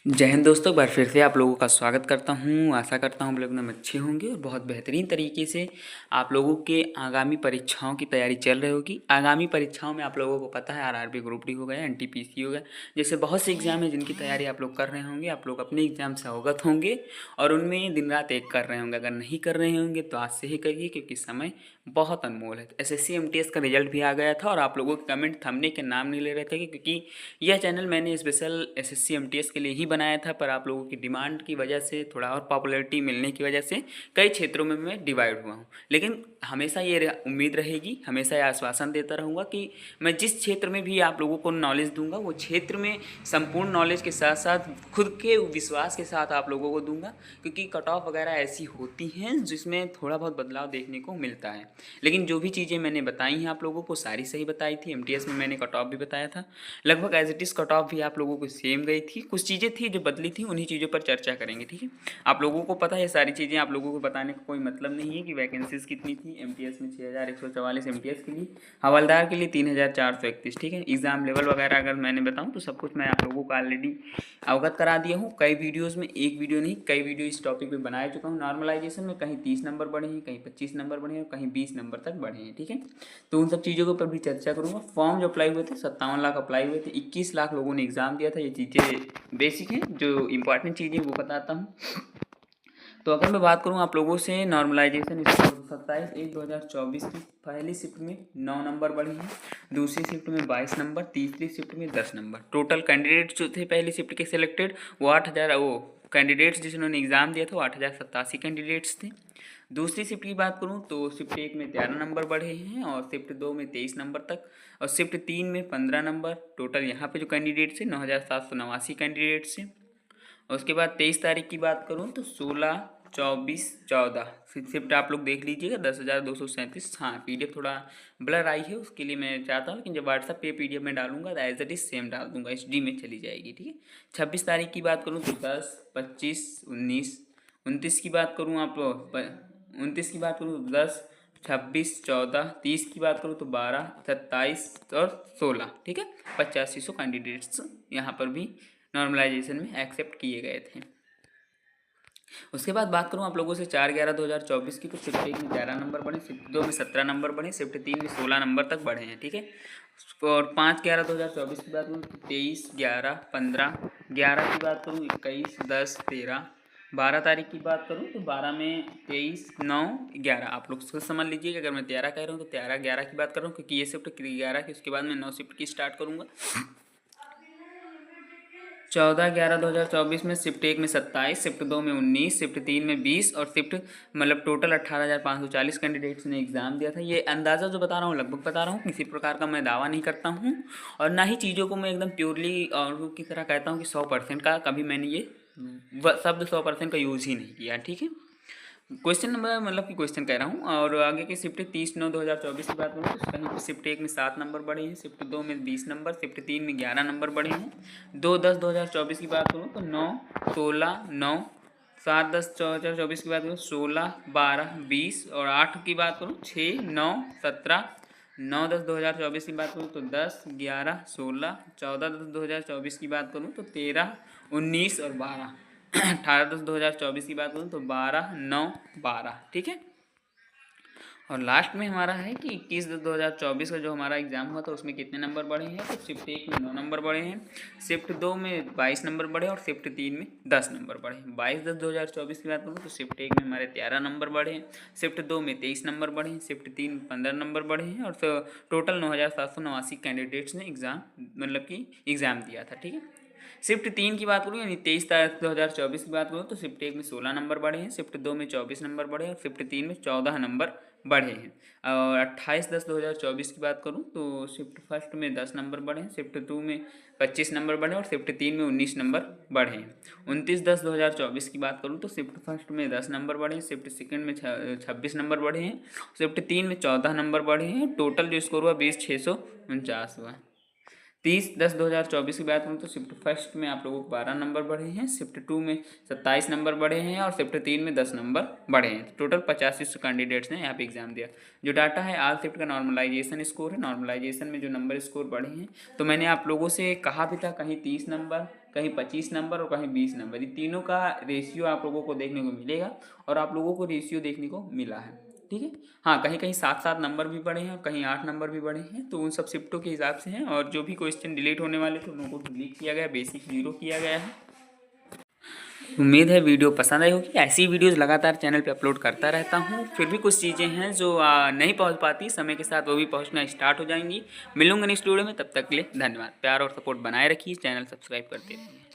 जय हिंद दोस्तों, एक बार फिर से आप लोगों का स्वागत करता हूँ। आशा करता हूँ आप लोग एकदम अच्छे होंगे और बहुत बेहतरीन तरीके से आप लोगों के आगामी परीक्षाओं की तैयारी चल रही होगी। आगामी परीक्षाओं में आप लोगों को पता है आरआरबी ग्रुप डी हो गया, एनटीपीसी हो गया, जैसे बहुत से एग्ज़ाम है जिनकी तैयारी आप लोग कर रहे होंगे। आप लोग अपने एग्ज़ाम से अवगत होंगे और उनमें दिन रात एक कर रहे होंगे। अगर नहीं कर रहे होंगे तो आज से ही करिए, क्योंकि समय बहुत अनमोल है। एसएससी एमटीएस का रिजल्ट भी आ गया था और आप लोगों के कमेंट थंबनेल के नाम नहीं ले रहे थे, क्योंकि यह चैनल मैंने स्पेशल एसएससी एमटीएस के लिए ही बनाया था, पर आप लोगों की डिमांड की वजह से, थोड़ा और पॉपुलैरिटी मिलने की वजह से कई क्षेत्रों में मैं डिवाइड हुआ हूँ। लेकिन हमेशा ये उम्मीद रहेगी, हमेशा ये आश्वासन देता रहूँगा कि मैं जिस क्षेत्र में भी आप लोगों को नॉलेज दूंगा वो क्षेत्र में संपूर्ण नॉलेज के साथ साथ खुद के विश्वास के साथ आप लोगों को दूंगा, क्योंकि कट ऑफ वगैरह ऐसी होती हैं जिसमें थोड़ा बहुत बदलाव देखने को मिलता है। लेकिन जो भी चीज़ें मैंने बताई हैं आप लोगों को सारी सही बताई थी। एमटीएस में मैंने कट ऑफ भी बताया था, लगभग as it is cut off भी आप लोगों को सेम गई थी। कुछ चीज़ें थी जो बदली थी, उन्हीं चीज़ों पर चर्चा करेंगे, ठीक है। आप लोगों को पता है सारी चीज़ें, आप लोगों को बताने का कोई मतलब नहीं है कि वैकेंसीज कितनी थी। एमटीएस में 6144 एमटीएस के लिए, हवलदार के लिए 3431, ठीक है। एग्जाम लेवल वगैरह अगर मैंने बताऊँ तो सब कुछ मैं आप लोगों को ऑलरेडी अवगत करा दिया हूँ। कई वीडियोज़ में, एक वीडियो नहीं कई वीडियो इस टॉपिक पर बना चुका हूँ। नॉर्मलाइजेशन में कहीं 30 नंबर बढ़े हैं, कहीं 25 नंबर बढ़े हैं और कहीं 20 नंबर तक बढ़े हैं, ठीक है। तो उन सब चीज़ों के ऊपर भी चर्चा करूँगा। फॉर्म जो अप्लाई हुए थे 57 लाख अप्लाई हुए थे, 21 लाख लोगों ने एग्ज़ाम दिया था। ये चीज़ें बेसिक हैं, जो इंपॉर्टेंट चीज़ें वो बताता हूँ। तो अगर मैं बात करूँ आप लोगों से नॉर्मलाइजेशन 27/1/2024 की पहली शिफ्ट में 9 नंबर बढ़े हैं, दूसरी शिफ्ट में 22 नंबर, तीसरी शिफ्ट में 10 नंबर। टोटल कैंडिडेट्स जो थे पहली शिफ्ट के सिलेक्टेड वो 8000, वो कैंडिडेट्स जिन्होंने एग्ज़ाम दिया था वो 8087 कैंडिडेट्स थे। दूसरी शिफ्ट की बात करूँ तो शिफ्ट 1 में 13 नंबर बढ़े हैं और शिफ्ट 2 में 23 नंबर तक, और शिफ्ट 3 में 15 नंबर। टोटल यहाँ पे जो कैंडिडेट्स हैं 9789 कैंडिडेट्स हैं। और उसके बाद 23 तारीख की बात करूँ तो 16, 24, 14 शिफ्ट आप लोग देख लीजिएगा। 10,237। हाँ, पीडीएफ थोड़ा ब्लर आई है, उसके लिए मैं चाहता हूँ, लेकिन जब व्हाट्सएप पे पीडीएफ में डालूंगा तो एज इट इज सेम डाल दूंगा, एचडी में चली जाएगी, ठीक है। 26 तारीख की बात करूँ तो 10, 25, 19, 29 की बात करूँ आप 29 की बात करूँ तो 10, 26, 14, 30 की बात करूँ तो 12, 27 और 16, ठीक है। 8500 कैंडिडेट्स यहाँ पर भी नॉर्मलाइजेशन में एक्सेप्ट किए गए थे। उसके बाद बात करूँ आप लोगों से 4/11/2024 की, तो शिफ्ट 1 में 11 नंबर बढ़े, शिफ्ट 2 में 17 नंबर बढ़े, शिफ्ट 3 में 16 नंबर तक बढ़े हैं, ठीक है। और 5/11/2024 की बात करूँ तो 23, 11, 15, 11 की बात करूँ 21, 10, 13, 12 तारीख की बात करूँ तो 12 में 23, 9, 11। आप लोग खुद समझ लीजिए कि अगर मैं 13 कह रहा हूँ तो 13, 11 की बात कर रहा हूँ, क्योंकि ये शिफ्ट 11 की, उसके बाद मैं 9 शिफ्ट की स्टार्ट करूँगा। 14/11/2024 में शिफ्ट 1 में 27, शिफ्ट 2 में 19, शिफ्ट 3 में 20 और शिफ्ट मतलब टोटल 18,540 कैंडिडेट्स ने एग्ज़ाम दिया था। ये अंदाज़ा जो बता रहा हूँ लगभग बता रहा हूँ, किसी प्रकार का मैं दावा नहीं करता हूँ और ना ही चीज़ों को मैं एकदम प्योरली और की तरह कहता हूँ कि 100% का, कभी मैंने ये शब्द 100% का यूज़ ही नहीं किया, ठीक है। क्वेश्चन नंबर मतलब कि क्वेश्चन कह रहा हूँ। और आगे की शिफ्ट 30/9/2024 की बात करूँ तो कहीं पर शिफ्ट 1 में 7 नंबर बढ़े हैं, शिफ्ट 2 में 20 नंबर, शिफ्ट 3 में 11 नंबर बढ़े हैं। 2/10/2024 की बात करूँ तो 9, 16, 9, 7/10/2024 की बात करूँ 16, 12, 20 और 8 की बात करूँ 6, 9, 17, 9/10/2024 की बात करूँ तो 10, 11, 16, 14/10/2024 की बात करूँ तो 13, 19 और 12, 18/10/2024 की बात करूँ तो 12, 9, 12, ठीक है। और लास्ट में हमारा है कि 21/10/2024 का जो हमारा एग्जाम हुआ था उसमें कितने नंबर बढ़े हैं, तो शिफ्ट 1 में 9 नंबर बढ़े हैं, शिफ्ट 2 में 22 नंबर बढ़े और शिफ्ट 3 में 10 नंबर बढ़े हैं। 22/10/2024 की बात करूँ तो शिफ्ट 1 में हमारे 13 नंबर बढ़े हैं, शिफ्ट 2 में 23 नंबर बढ़े हैं, शिफ्ट 3 में 15 नंबर बढ़े हैं और टोटल 9,789 कैंडिडेट्स ने एग्ज़ाम मतलब कि एग्ज़ाम दिया था, ठीक है। शिफ्ट 3 की बात करूँ यानी 23/10/2024 की बात करूँ तो शिफ्ट 1 में 16 नंबर बढ़े हैं, शिफ्ट 2 में 24 नंबर बढ़े और शिफ्ट 3 में 14 नंबर बढ़े हैं। और 28/10/2024 की बात करूँ तो शिफ्ट फर्स्ट में 10 नंबर बढ़े हैं, शिफ्ट 2 में 25 नंबर बढ़े और शिफ्ट 3 में 19 नंबर बढ़े हैं। 29/10/2024 की बात करूँ तो शिफ्ट फर्स्ट में 10 नंबर बढ़े हैं, शिफ्ट सेकंड में 26 नंबर बढ़े हैं, शिफ्ट 3 में 14 नंबर बढ़े हैं। टोटल जो स्कोर हुआ 20,649 हुआ। 30/10/2024 की बात करूँ तो शिफ्ट फर्स्ट में आप लोगों को 12 नंबर बढ़े हैं, शिफ्ट 2 में 27 नंबर बढ़े हैं और शिफ्ट 3 में 10 नंबर बढ़े हैं। तो टोटल 85 कैंडिडेट्स ने यहाँ पे एग्जाम दिया। जो डाटा है ऑल शिफ्ट का नॉर्मलाइजेशन स्कोर है, नॉर्मलाइजेशन में जो नंबर स्कोर बढ़े हैं, तो मैंने आप लोगों से कहा भी था कहीं 30 नंबर, कहीं 25 नंबर और कहीं 20 नंबर, ये तीनों का रेशियो आप लोगों को देखने को मिलेगा और आप लोगों को रेशियो देखने को मिला है। ठीक है, हाँ कहीं कहीं 7-7 नंबर भी बढ़े हैं और कहीं 8 नंबर भी बढ़े हैं, तो उन सब शिफ्टों के हिसाब से हैं। और जो भी क्वेश्चन डिलीट होने वाले थे उनको डिलीट किया गया, बेसिक 0 किया गया है। उम्मीद है वीडियो पसंद आई होगी। ऐसी वीडियोस लगातार चैनल पे अपलोड करता रहता हूँ। फिर भी कुछ चीज़ें हैं जो नहीं पहुँच पाती, समय के साथ वो भी पहुँचना स्टार्ट हो जाएंगी। मिलूंगा नेक्स्ट वीडियो में, तब तक के लिए धन्यवाद। प्यार और सपोर्ट बनाए रखिए, चैनल सब्सक्राइब करते रहिए।